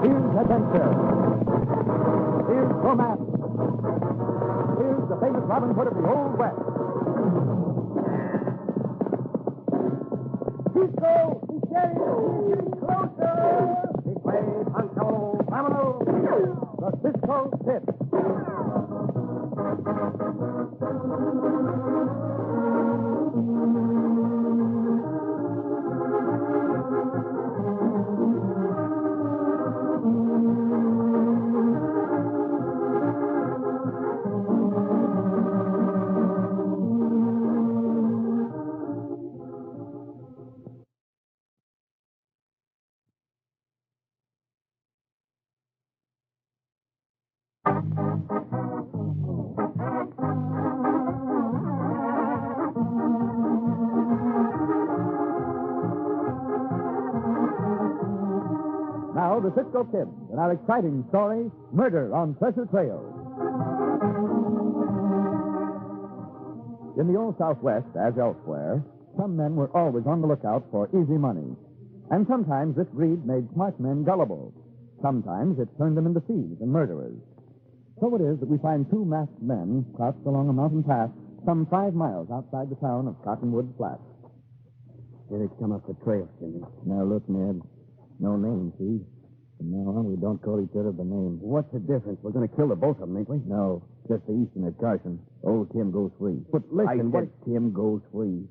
Here's adventure. Here's romance. Here's the famous Robin Hood of the Old West. Cisco! He's getting closer! Big way, Pancho! Vámonos! The Cisco Kid. Now, the Cisco Kid in our exciting story, Murder on Treasure Trail. In the Old Southwest, as elsewhere, some men were always on the lookout for easy money. And sometimes this greed made smart men gullible. Sometimes it turned them into thieves and murderers. So it is that we find two masked men crouched along a mountain path some 5 miles outside the town of Cottonwood Flat. Here they come up the trail, Jimmy. Now, look, Ned. No name, see? From now on, we don't call each other by name. What's the difference? We're going to kill the both of them, ain't we? No, just the Easterner, Carson. Old Tim goes free. But listen, I said Tim goes free.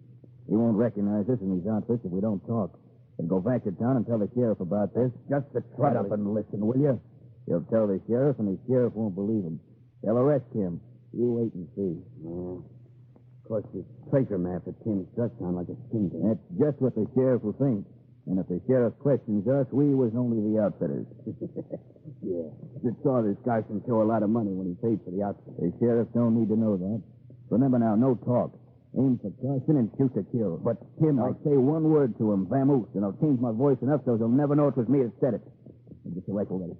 He won't recognize us in these outfits if we don't talk. And go back to town and tell the sheriff about this. Just to Shut up and listen, will you? He'll tell the sheriff, and the sheriff won't believe him. They'll arrest him. You wait and see. Yeah. Of course, this treasure map at Tim's does sound like a scheme. That's just what the sheriff will think. And if the sheriff questions us, we was only the outfitters. Yeah. Just saw this Carson show a lot of money when he paid for the outfit. The sheriff don't need to know that. Remember now, no talk. Aim for Carson and shoot to kill. But, Tim, I'll say one word to him, vamoose, and I'll change my voice enough so he'll never know it was me that said it. Get your rifle ready.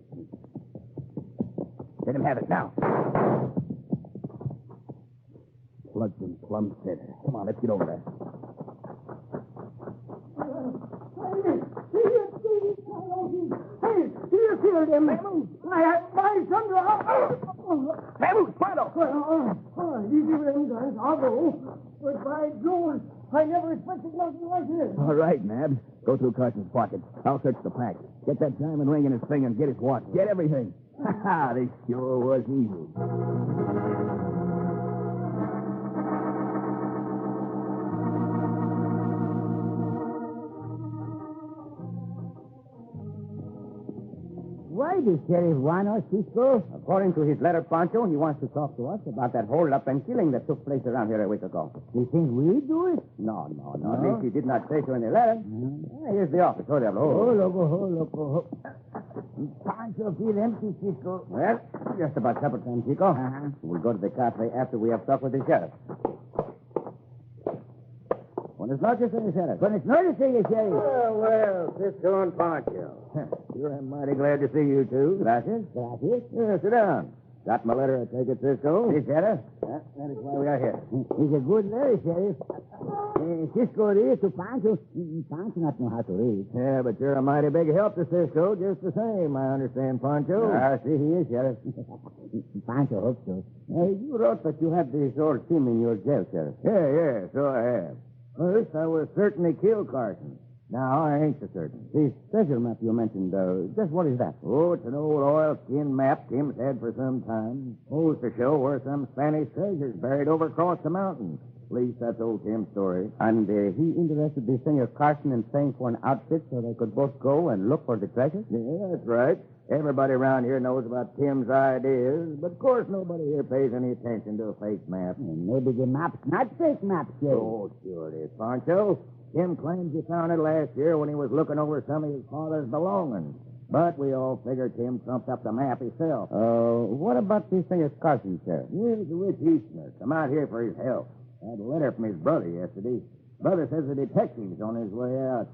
Let him have it now. Plugged him plumb center. Come on, let's get over there. Hey, you killed him. My son, Vamoose, Pronto! Easy with them guys. I'll go. But by George, I never expected nothing like this. All right, Nabs. Go through Carson's pockets. I'll search the pack. Get that diamond ring in his finger and get his watch. Get everything. Ha ha, this sure was easy. Why does Sheriff want us, Cisco? According to his letter, Pancho, he wants to talk to us about that hold-up and killing that took place around here a week ago. You think we do it? No. At least he did not say so in the letter. Here's the office. Oh, Diablo. Loco. Pancho feel empty, Cisco. Well, just about supper time, Chico. We'll go to the cafe after we have talked with the sheriff. Buenas noches, señor sheriff. Buenas noches, señor sheriff. Well, Cisco and Pancho. Sure, I'm mighty glad to see you two. Gracias. Yeah, sit down. Got my letter, I take it, Cisco? Yes, sheriff. That is why we are here. He's a good letter, Sheriff. Cisco read to Pancho. Pancho not know how to read. Yeah, but you're a mighty big help to Cisco, just the same, I understand, Pancho. I see he is, sheriff. Pancho hopes so. You wrote that you had this old Tim in your jail, sheriff. Yeah, so I have. First, I was certain he killed Carson. Now, I ain't so certain. This treasure map you mentioned, just what is that? Oh, it's an old oilskin map Tim's had for some time. Supposed to show where some Spanish treasure's buried over across the mountains. At least that's old Tim's story. And he interested the Senor Carson in paying for an outfit so they could both go and look for the treasure? Yeah, that's right. Everybody around here knows about Tim's ideas, but of course nobody here pays any attention to a fake map. Maybe the map's not fake map, Sheriff. Oh, sure it is, Pancho. Tim claims he found it last year when he was looking over some of his father's belongings. But we all figure Tim trumped up the map himself. What about the Senor Carson, sheriff? He's a rich Easterner. Come out here for his help. Had a letter from his brother yesterday. Brother says the detective's on his way out.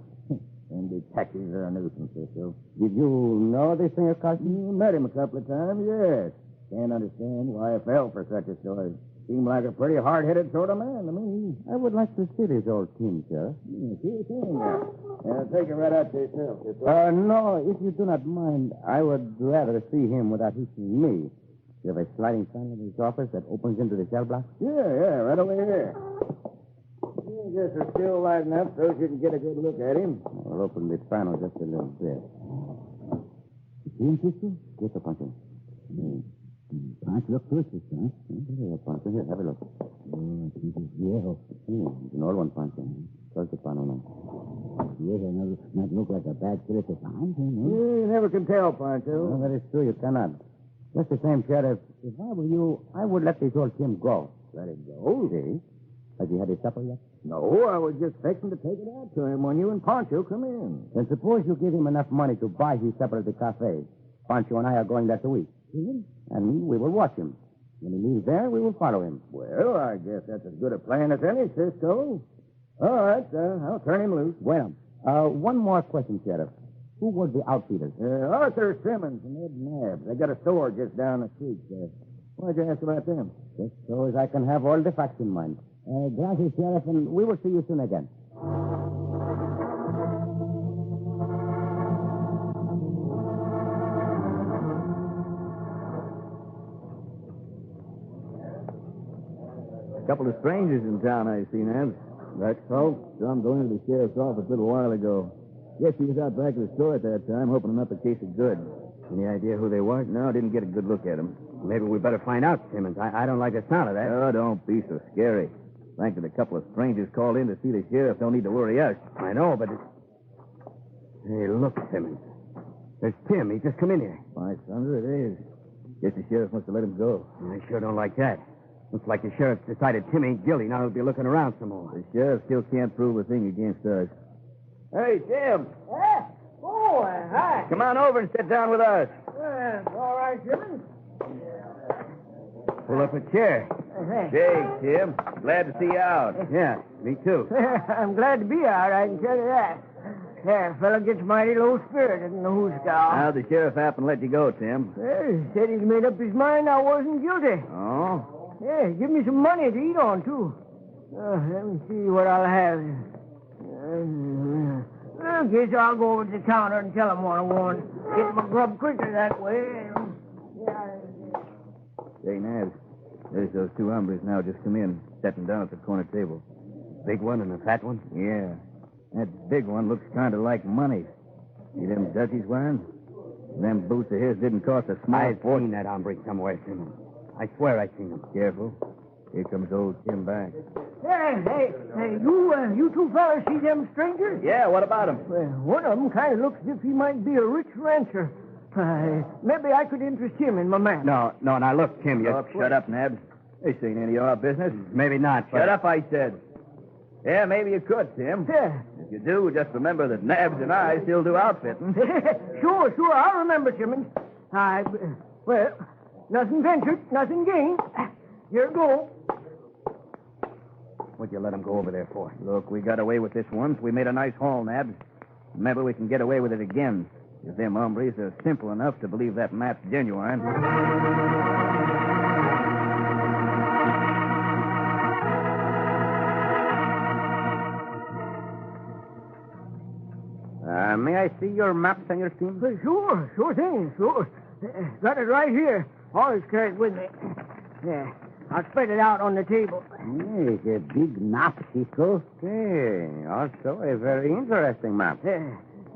And detectives are a nuisance, so. Did you know the Senor Carson? Met him a couple of times, yes. Can't understand why I fell for such a story. Seemed like a pretty hard-headed sort of man to me. I would like to see this old Tim, sheriff. See him there. Yeah, take it right out to yourself, No, if you do not mind, I would rather see him without he seeing me. You have a sliding panel in his office that opens into the cell block? Yeah, right over here. I guess we're still light enough so you can get a good look at him. I'll open the panel just a little bit. You see him, Cisco? Yes, Pancho. Pancho, look first, huh? Here, Pancho. Here, have a look. Oh, he's viejo. It's an old one, Pancho. Close the panel now. Viejo not look like a bad killer to find him, no? You never can tell, Pancho. No, that is true. You cannot. Just the same, Sheriff. If I were you, I would let this old Tim go. Let him go? See? Has he had his supper yet? No, I was just fixing to take it out to him when you and Pancho come in. Then suppose you give him enough money to buy his supper at the cafe. Pancho and I are going there to eat. And we will watch him. When he leaves there, we will follow him. Well, I guess that's as good a plan as any, Cisco. All right, I'll turn him loose. Well, one more question, Sheriff. Who was the outfitter? Arthur Simmons and Ed Nabb. They got a store just down the street. Why'd you ask about them? Just so as I can have all the facts in mind. Gracias, Sheriff, and we will see you soon again. A couple of strangers in town, I see, Nabs. That's so? Some going to the sheriff's office a little while ago. Guess he was out back of the store at that time, hoping to up a case of good. Any idea who they were? No, didn't get a good look at them. Maybe we better find out, Simmons. I don't like the sound of that. Oh, don't be so scary. Thanking a couple of strangers called in to see the sheriff don't need to worry us. I know, but Hey, look, Simmons. There's Tim. He's just come in here. By thunder, it is. Guess the sheriff must have let him go. I sure don't like that. Looks like the sheriff decided Tim ain't guilty. Now he'll be looking around some more. The sheriff still can't prove a thing against us. Hey, Tim. Oh, hi. Come on over and sit down with us. All right, Simmons. Pull up a chair. Hey, Tim. Glad to see you out. Yeah, me too. I'm glad to be out, I can tell you that. Yeah, fella gets mighty low spirited in the hoosgow. How'd the sheriff happen to let you go, Tim? Well, he said he's made up his mind I wasn't guilty. Oh? Yeah, give me some money to eat on, too. Let me see what I'll have. I guess I'll go over to the counter and tell him what I want. Get my grub quicker that way. Say, Nabs, there's those two hombres now just come in, sitting down at the corner table. Big one and the fat one? Yeah. That big one looks kind of like money. See them duds he's wearing? Them boots of his didn't cost a small I've fortune. seen that hombre somewhere, Simmons. I swear I've seen him. Careful. Here comes old Tim back. Hey, you two fellas see them strangers? Yeah, what about him? Well, one of them kind of looks as if he might be a rich rancher. Maybe I could interest him in my man. No, now look, Tim, you... Shut up, Nabs. This ain't any of our business. Maybe not, but... Shut up, I said. Yeah, maybe you could, Tim. Yeah. If you do, just remember that Nabs and I still do outfitting. Sure, I'll remember, Simmons. Well, nothing ventured, nothing gained. Here you go. What'd you let him go over there for? Look, we got away with this once. We made a nice haul, Nabs. Maybe we can get away with it again. If them hombres are simple enough to believe that map's genuine. May I see your map, Senor Tim? Sure thing, sure. Got it right here. Always carry it with me. Yeah, I'll spread it out on the table. Hey, it's a big map, Cisco. Hey, also a very interesting map.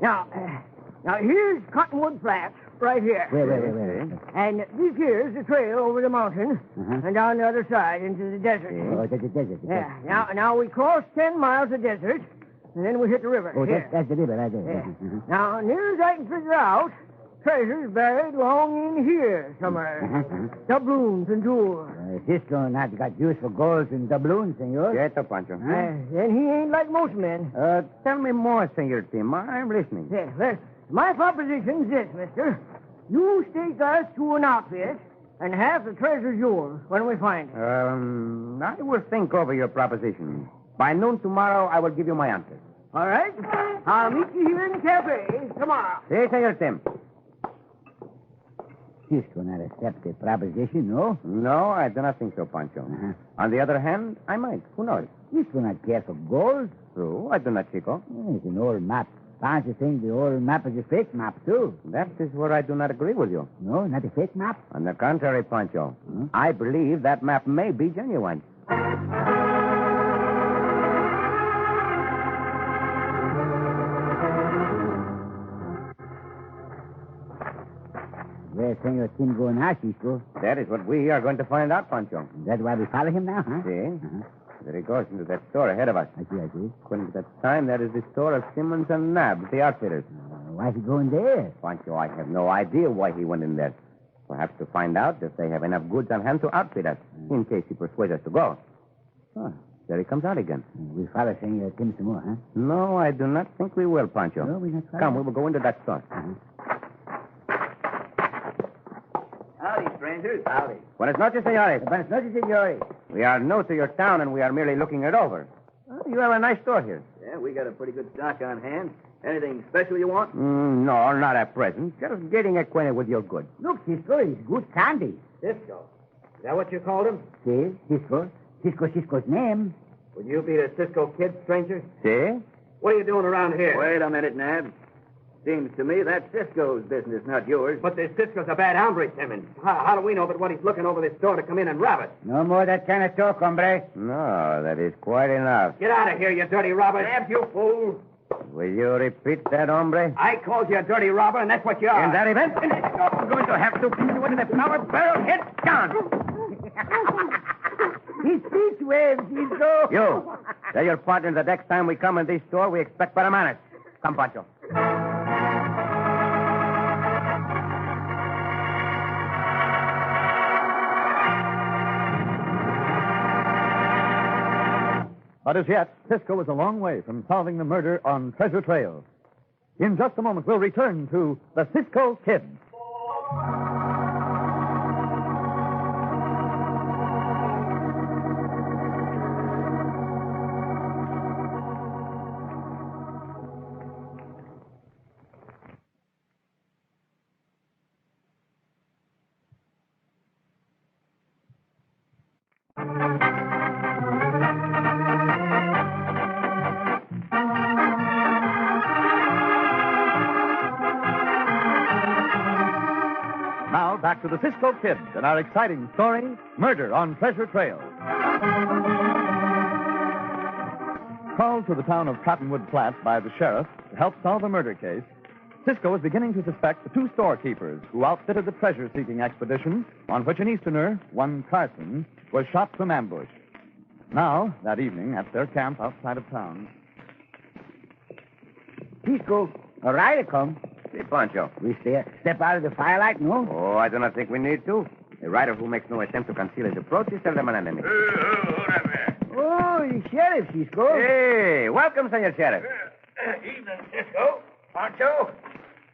Now, here's Cottonwood Flats, right here. Wait. And this here's the trail over the mountain, and down the other side into the desert. Oh, that's the desert. Yeah, now we cross 10 miles of desert, and then we hit the river. Oh, Here. that's the river right there. Yeah. Now, near as I can figure out, treasure's buried along in here somewhere. Doubloons and jewels. Cisco not got use for gold and doubloons, senor. Quieto, Pancho. And he ain't like most men. Tell me more, Senor Tim. I'm listening. Yeah, well, my proposition's this, mister. You stake us to an outfit, and half the treasure's yours when we find it. I will think over your proposition. By noon tomorrow, I will give you my answer. All right? I'll meet you here in the cafe tomorrow. Si, Senor Tim. Cisco not accept the proposition, no? No, I do not think so, Pancho. On the other hand, I might. Who knows? Cisco not care for gold. true. I do not, Chico. It's an old map. Pancho think the old map is a fake map, too. That is where I do not agree with you. No, not a fake map. On the contrary, Pancho, I believe that map may be genuine. Where's Senor Tim going now, Cisco? That is what we are going to find out, Pancho. That's why we follow him now, huh? See? There he goes into that store ahead of us. I see. According to that sign, that is the store of Simmons and Nabb, the outfitters. Why is he going there? Pancho, I have no idea why he went in there. Perhaps to find out if they have enough goods on hand to outfit us, in case he persuades us to go. Oh, there he comes out again. We follow Senor Tim some more, huh? No, I do not think we will, Pancho. No, we're not following. Come, we will go into that store. Howdy, strangers. Howdy. Buenas noches, señores. Buenas noches, senores. We are new to your town, and we are merely looking it over. Oh, you have a nice store here. Yeah, we got a pretty good stock on hand. Anything special you want? No, not at present. Just getting acquainted with your goods. Look, Cisco, it's good candy. Cisco. Is that what you called him? See, Cisco. Cisco's name. Would you be the Cisco kid, stranger? See? What are you doing around here? Wait a minute, Nab. Seems to me that's Cisco's business, not yours. But this Cisco's a bad hombre, Simmons. How do we know but what he's looking over this store to come in and rob it? No more that kind of talk, hombre. No, that is quite enough. Get out of here, you dirty robber. Nab, you fool. Will you repeat that, hombre? I called you a dirty robber, and that's what you are. In that event, I'm going to have to put you into the flour barrel head down. He speaks well, Cisco. You, tell your partner the next time we come in this store, we expect better manners. Come, Pancho. But as yet, Cisco is a long way from solving the murder on Treasure Trail. In just a moment, we'll return to the Cisco Kid. Now, back to the Cisco Kid and our exciting story, Murder on Treasure Trail. Called to the town of Cottonwood Flat by the sheriff to help solve a murder case, Cisco is beginning to suspect the two storekeepers who outfitted the treasure-seeking expedition on which an Easterner, one Carson, was shot from ambush. Now, that evening, at their camp outside of town... Cisco, all right, I come. See, Pancho. We step out of the firelight, no? Oh, I do not think we need to. A rider who makes no attempt to conceal his approach is seldom an enemy. Oh, the sheriff, Cisco. Hey, welcome, Senor Sheriff. Evening, Cisco. Pancho?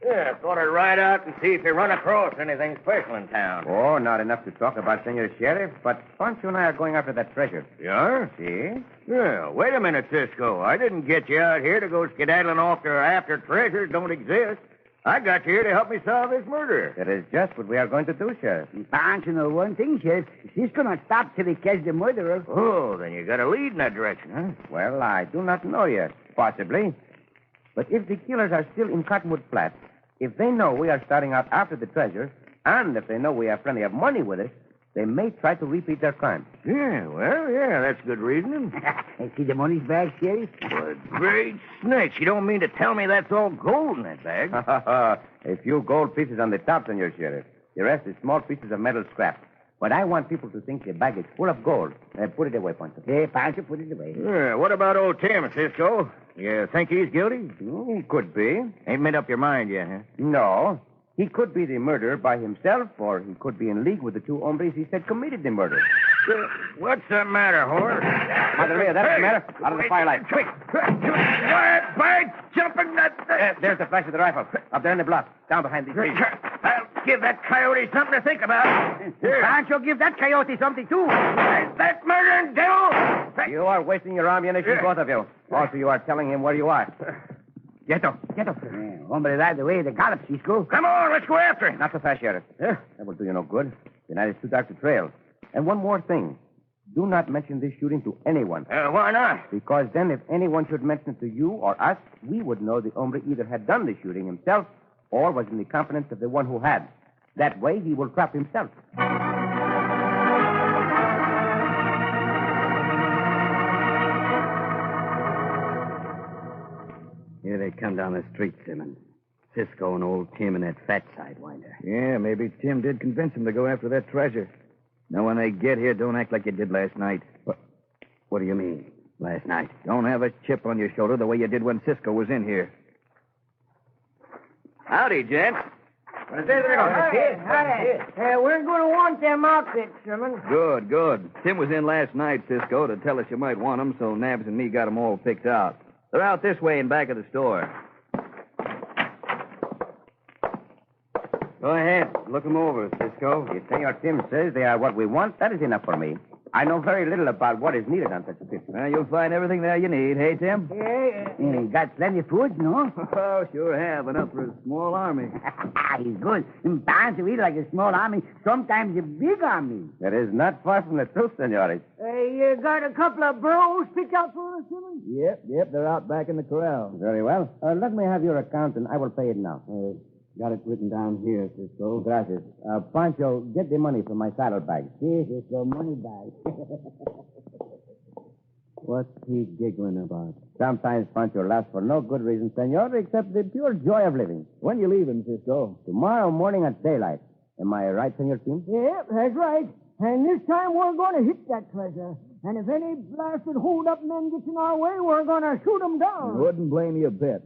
Yeah, thought I'd ride out and see if you run across anything special in town. Oh, not enough to talk about, Senor Sheriff, but Pancho and I are going after that treasure. You are? See? Yeah, wait a minute, Cisco. I didn't get you out here to go skedaddling off there after treasures don't exist. I got you here to help me solve this murder. That is just what we are going to do, Sheriff. Pancho know one thing, Sheriff. Cisco not stop till he catch the murderer. Oh, then you got a lead in that direction, huh? Well, I do not know yet. Possibly. But if the killers are still in Cottonwood Flat, if they know we are starting out after the treasure, and if they know we have plenty of money with us, they may try to repeat their crime. Yeah, well, yeah, that's good reasoning. See the money's bag, Sheriff? But great snakes, you don't mean to tell me that's all gold in that bag? A few gold pieces on the top, Senor Sheriff. The rest is small pieces of metal scrap. But I want people to think the bag is full of gold. Put it away, Pancho. Hey, Pancho, put it away. Yeah, what about old Tim, Cisco? You think he's guilty? Could be. Ain't made up your mind yet, huh? No. He could be the murderer by himself, or he could be in league with the two hombres he said committed the murder. What's the matter, whore? Madre mia, that's the matter. Out of the firelight. Quick! Quiet, by jumping that... There's the flash of the rifle. Up there in the block. Down behind these trees. I'll give that coyote something to think about. Here. Pancho, give that coyote something, too. That murdering devil! You are wasting your ammunition, both of you. Also, you are telling him where you are. Quieto. Yeah, hombre, right away, the gallop, Cisco. Come on, let's go after him. Not so fast, Sheriff. That will do you no good. The night is too dark to trail. And one more thing. Do not mention this shooting to anyone. Why not? Because then if anyone should mention it to you or us, we would know the hombre either had done the shooting himself or was in the confidence of the one who had. That way, he will trap himself. Here they come down the street, Simmons. Cisco and old Tim and that fat sidewinder. Yeah, maybe Tim did convince him to go after that treasure. Now, when they get here, don't act like you did last night. What do you mean, last night? Don't have a chip on your shoulder the way you did when Cisco was in here. Howdy, gents. We're going to want them outfits, Simmons. Good, good. Tim was in last night, Cisco, to tell us you might want them, so Nabs and me got them all picked out. They're out this way in back of the store. Go ahead. Look them over, Cisco. If Senor Tim says they are what we want, that is enough for me. I know very little about what is needed on such a trip. Well, you'll find everything there you need, hey, Tim? Yeah. Got plenty of food, no? Oh, sure have. Enough for a small army. He's good. Bound to eat like a small army, sometimes a big army. That is not far from the truth, senores. You got a couple of burros picked out for us, Simmons? Yep. They're out back in the corral. Very well. Let me have your account, and I will pay it now. Got it written down here, Cisco. Gracias. Pancho, get the money from my saddlebag. Yes, it's your money bag. What's he giggling about? Sometimes Pancho laughs for no good reason, senor, except the pure joy of living. When you leaving, Cisco? Tomorrow morning at daylight. Am I right, Senor Tim? Yep, that's right. And this time we're going to hit that treasure. And if any blasted hold-up men gets in our way, we're going to shoot them down. Wouldn't blame you a bit.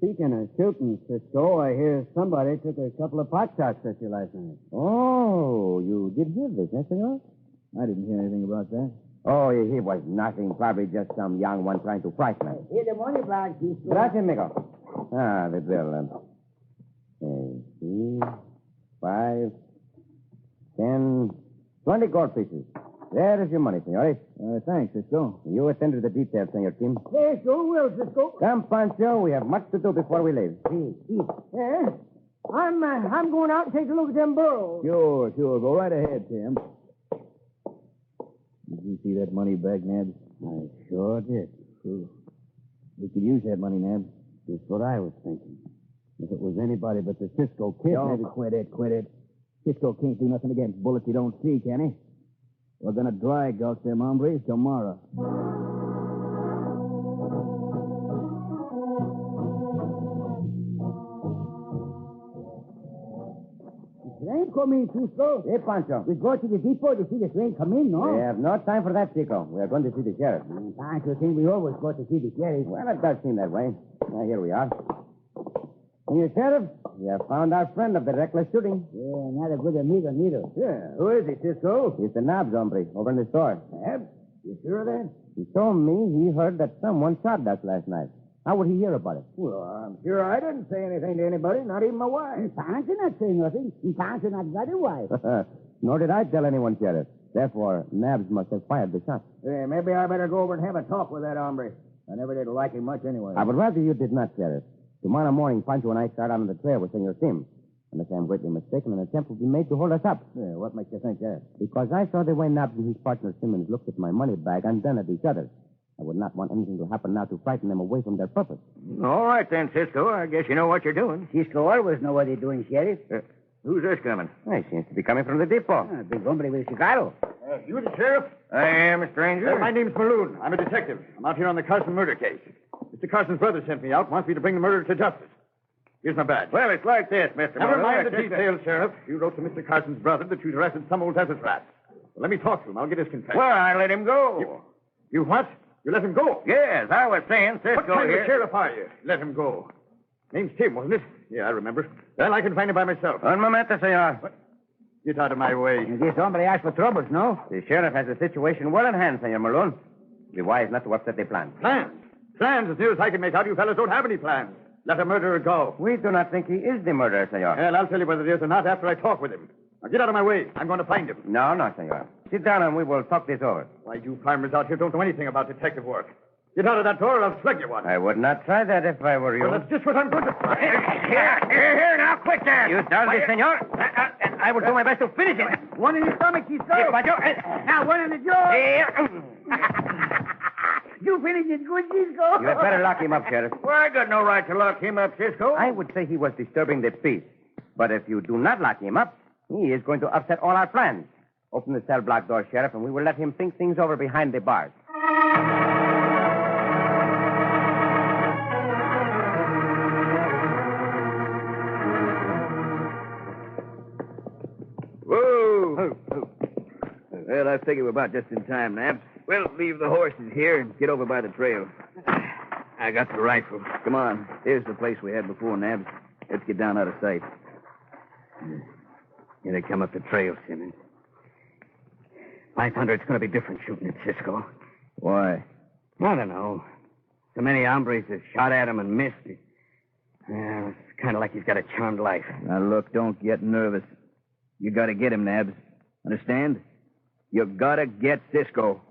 Speaking of shooting, Cisco, I hear somebody took a couple of pot shots at you last night. Oh, you did hear this, eh, senor? I didn't hear anything about that. Oh, he was nothing. Probably just some young one trying to frighten us. Here's the money bag, Cisco. Gracias, amigo. The bill. 5, 10, 20 gold pieces. There is your money, senores. Thanks, Cisco. You attend to the details, Senor Tim. Yes, sure will, Cisco. Come, Pancho. We have much to do before we leave. Yeah? I'm going out and take a look at them burros. Sure. Go right ahead, Tim. Did you see that money bag, Nabs? I sure did. We could use that money, Nabs. Just what I was thinking. If it was anybody but the Cisco kid, Don't quit it. Cisco can't do nothing against bullets he don't see, can he? We're gonna dry gulch them hombres tomorrow. Train coming, Cisco. Hey, Pancho. We go to the depot to see the train come in, no? We have no time for that, Chico. We are going to see the sheriff. Pancho think we always go to see the sheriff. Well, it does seem that way. Now, here we are. Senor Sheriff, we have found our friend of the reckless shooting. Yeah, not a good amigo neither. Yeah, who is he, Cisco? He's the Nabs hombre over in the store. Nabs? You sure of that? He told me he heard that someone shot us last night. How would he hear about it? Well, I'm sure I didn't say anything to anybody, not even my wife. Pancho not say nothing. Pancho not got a wife. Nor did I tell anyone, Sheriff. Therefore, Nabs must have fired the shot. Yeah, maybe I better go over and have a talk with that hombre. I never did like him much anyway. I would rather you did not, Sheriff. Tomorrow morning, Pancho and I start out on the trail with Senor Tim. Unless I'm greatly mistaken, an attempt will be made to hold us up. Yeah, what makes you think that? Because I saw the way Nabs and his partner Simmons looked at my money bag and then at each other. I would not want anything to happen now to frighten them away from their purpose. All right, then, Cisco. I guess you know what you're doing. Cisco always know what he's doing, Sheriff. Who's this coming? He seems to be coming from the depot. Big hombre with a cigar. You the sheriff? I am, stranger. My name's Malone. I'm a detective. I'm out here on the Carson murder case. Mr. Carson's brother sent me out, wants me to bring the murderer to justice. Here's my badge. Well, it's like this, Mr. Never Malone. mind the details, Sheriff. You wrote to Mr. Carson's brother that you'd arrested some old desert rat. Well, let me talk to him. I'll get his confession. Well, I let him go. You what? You let him go? Yes, I was saying, Cisco What kind here. of sheriff are you? Let him go. Name's Tim, wasn't it? Yeah, I remember. Well, I can find him by myself. Un momento, senor. Get out of my way. This hombre asked for troubles, no? The sheriff has the situation well in hand, Senor Malone. Be wise not to upset the plan. Plans? Plans, as near as I can make out, you fellas don't have any plans. Let the murderer go. We do not think he is the murderer, senor. Well, I'll tell you whether it is or not after I talk with him. Now, get out of my way. I'm going to find him. No, senor. Sit down and we will talk this over. Why, you farmers out here don't know anything about detective work. Get out of that door or I'll slug you one. I would not try that if I were you. Well, that's just what I'm going to try. Here, now, quick there. You done this, senor? I will do my best to finish it. One in the stomach, Cisco. Here, Pancho. Now, one in the jaw. Here. You finish it good, Cisco. You had better lock him up, Sheriff. Well, I got no right to lock him up, Cisco. I would say he was disturbing the peace. But if you do not lock him up, he is going to upset all our plans. Open the cell block door, Sheriff, and we will let him think things over behind the bars. Whoa! Well, I figure we're about just in time, Nabs. We'll leave the horses here and get over by the trail. I got the rifle. Come on. Here's the place we had before, Nabs. Let's get down out of sight. Here they come up the trail, Simmons. 500's going to be different shooting at Cisco. Why? I don't know. So many hombres have shot at him and missed. It's kind of like he's got a charmed life. Now, look, don't get nervous. You gotta get him, Nabs. Understand? You gotta get Cisco.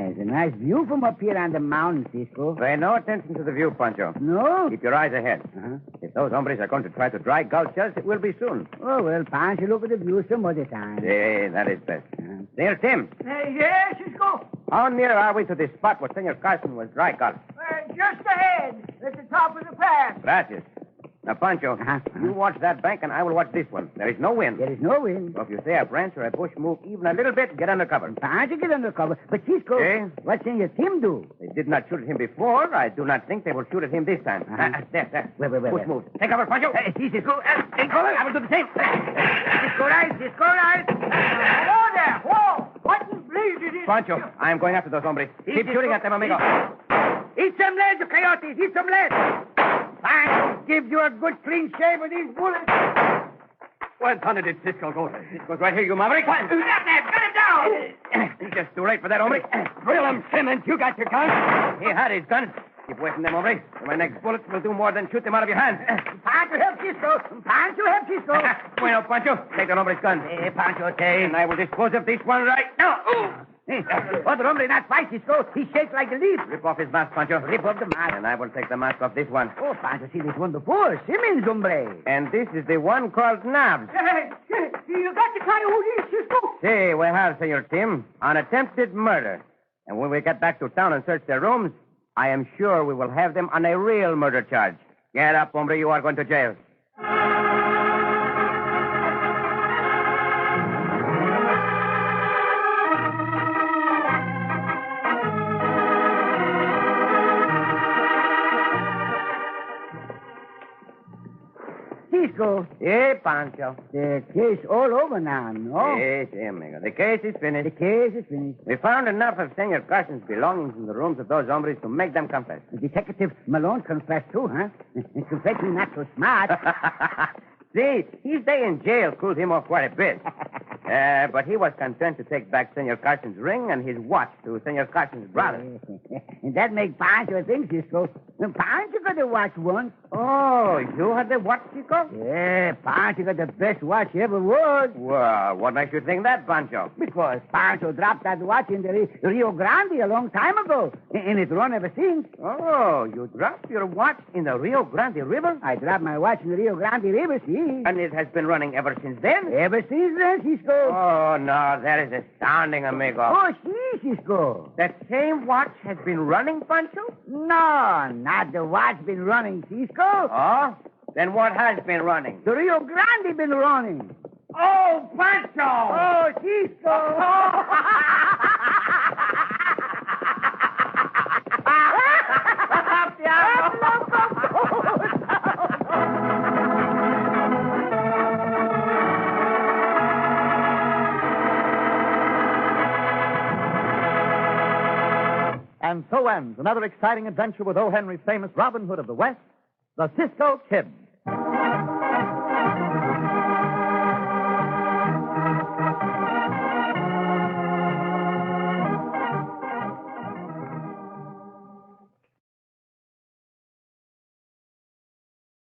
It's a nice view from up here on the mountain, Cisco. Pay no attention to the view, Pancho. No? Keep your eyes ahead. Uh-huh. If those hombres are going to try to dry gulch us, it will be soon. Oh, well, Pancho, look at the view some other time. Yeah, that is best. There, Tim. Yes, Cisco. How near are we to the spot where Senor Carson was dry gulch? Just ahead, at the top of the pass. Gracias. Now, Pancho, you watch that bank and I will watch this one. There is no wind. There is no wind. So if you say a branch or a bush move even a little bit, get under cover. Pancho, get under cover. But, Cisco, what Senor Tim do? They did not shoot at him before. I do not think they will shoot at him this time. There. Wait. Push move. Take cover, Pancho. See, Cisco. Take cover. I will do the same. Cisco, Cisco. Hello there. Whoa. What in blazes is... Pancho, I am going after those hombres. Keep shooting at them, amigo. Eat some lead, you coyotes. Eat some lead. Pancho gives you a good clean shave with these bullets. Where thunder did Cisco go? Cisco's right here, you maverick. Cut him down. He's just too late for that, hombre. Drill him, Simmons. You got your gun. He had his gun. Keep away from them, hombre. My next bullets will do more than shoot them out of your hands. Pancho, help Cisco. Pancho, help Cisco. Bueno, Pancho. Take the hombre's gun. Pancho, take. And I will dispose of this one right now. Other hombre not fight, Cisco. He shakes like a leaf. Rip off his mask, Pancho. Rip off the mask. And I will take the mask off this one. Oh, Pancho, see this one before. Simmons, hombre. And this is the one called Nabs. You got to tell you who it is, Cisco. See, we have, Senor Tim, an attempted murder. And when we get back to town and search their rooms, I am sure we will have them on a real murder charge. Get up, hombre. You are going to jail. Cisco. Hey, Pancho. The case all over now, no? Yes, amigo. The case is finished. The case is finished. We found enough of Senor Carson's belongings in the rooms of those hombres to make them confess. Detective Malone confessed too, huh? Confessing not so smart. See, his day in jail cooled him off quite a bit. But he was content to take back Senor Carson's ring and his watch to Senor Carson's brother. And that makes Pancho think, Cisco. Pancho got a watch once. Oh, you had the watch, Chico? Yeah, Pancho got the best watch he ever was. Well, what makes you think that, Pancho? Because Pancho dropped that watch in the Rio Grande a long time ago. And it's run ever since. Oh, you dropped your watch in the Rio Grande River? I dropped my watch in the Rio Grande River, see? And it has been running ever since then? Ever since then, Cisco. Oh, no, that is astounding, amigo. Oh, see, Cisco. That same watch has been running, Pancho? No, not the watch been running, Cisco. Oh? Then what has been running? The Rio Grande been running. Oh, Pancho! Oh, Cisco. And so ends another exciting adventure with O. Henry's famous Robin Hood of the West, the Cisco Kid.